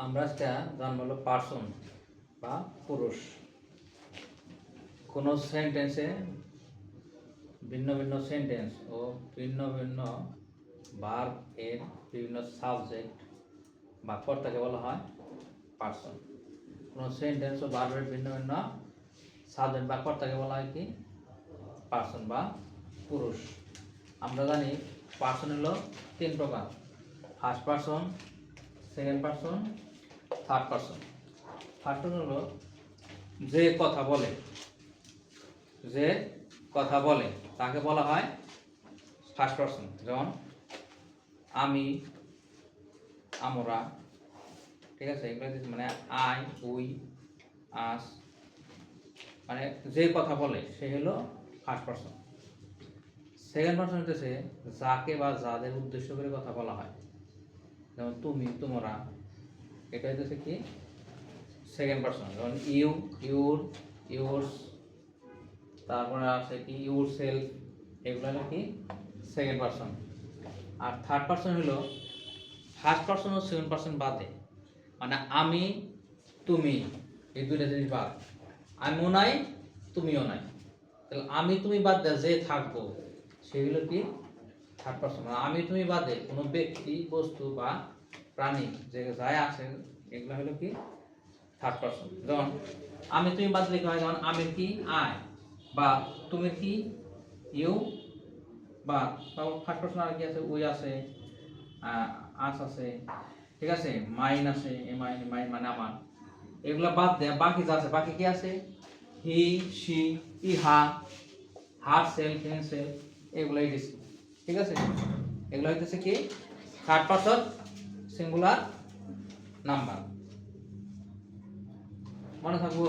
আমরা আজকে জানবো হলো পার্সন বা পুরুষ। কোনো সেন্টেন্সে ভিন্ন ভিন্ন সেন্টেন্স ও ভিন্ন ভিন্ন ভার্ব এর বিভিন্ন সাবজেক্ট বা কর্তাকে বলা হয় পার্সন। কোনো সেন্টেন্স ও ভার্বের ভিন্ন ভিন্ন সাবজেক্ট বা কর্তাকে বলা হয় কি পার্সন বা পুরুষ। আমরা জানি পার্সন হলো তিন প্রকার: first person, second person, third person. First person হলো যে কথা বলে, যে কথা বলে তাকে বলা হয় ফার্স্ট পার্সন। যেমন আমি, আমরা, ঠিক আছে, এগুলো মানে আই, উই, আস, মানে যে কথা বলে সে হলো ফার্স্ট পার্সন। সেকেন্ড পার্সন হচ্ছে যাকে বা যাদের উদ্দেশ্য করে কথা বলা হয়, যেমন তুমি, তোমরা, এটা হচ্ছে কি সেকেন্ড পার্সন। যেমন ইউ, ইউর, ইউরস, তারপরে আছে কি ইউর সেলফ, এগুলো হলো কি সেকেন্ড পার্সন। আর থার্ড পার্সন হলো ফার্স্ট পার্সন ও সেকেন্ড পার্সন বাদে, মানে আমি, তুমি, এই দুইটা জিনিস বাদ। আমিও নাই, তুমিও নাই, তাহলে আমি তুমি বাদ দেওয়া যে থাকবো সেগুলো কি থার্ড পার্সন। আমি তুমি বাদে কোনো ব্যক্তি, বস্তু বা প্রাণী যে যাই আছে এগুলো হলো কি থার্ড পার্সন। যেমন আমি তুমি বাদ দিলে হয়, যেমন আমি কি আই, বা তুমি কি ইউ, বা ফার্স্ট পার্সন আর কি আছে উই আছে, আস আছে, ঠিক আছে, মাইন আছে, মাইন মানে আমার। এগুলা বাদ দেয়া বাকি যা আছে, বাকি কি আছে হি, শি, ইহা, হার সেলফ, হিমসেলফ, এগুলাই দিছি, ঠিক আছে। এগুলো হইতেছে কি থার্ড পারসন সিঙ্গুলার নাম্বার। মনে থাকবো।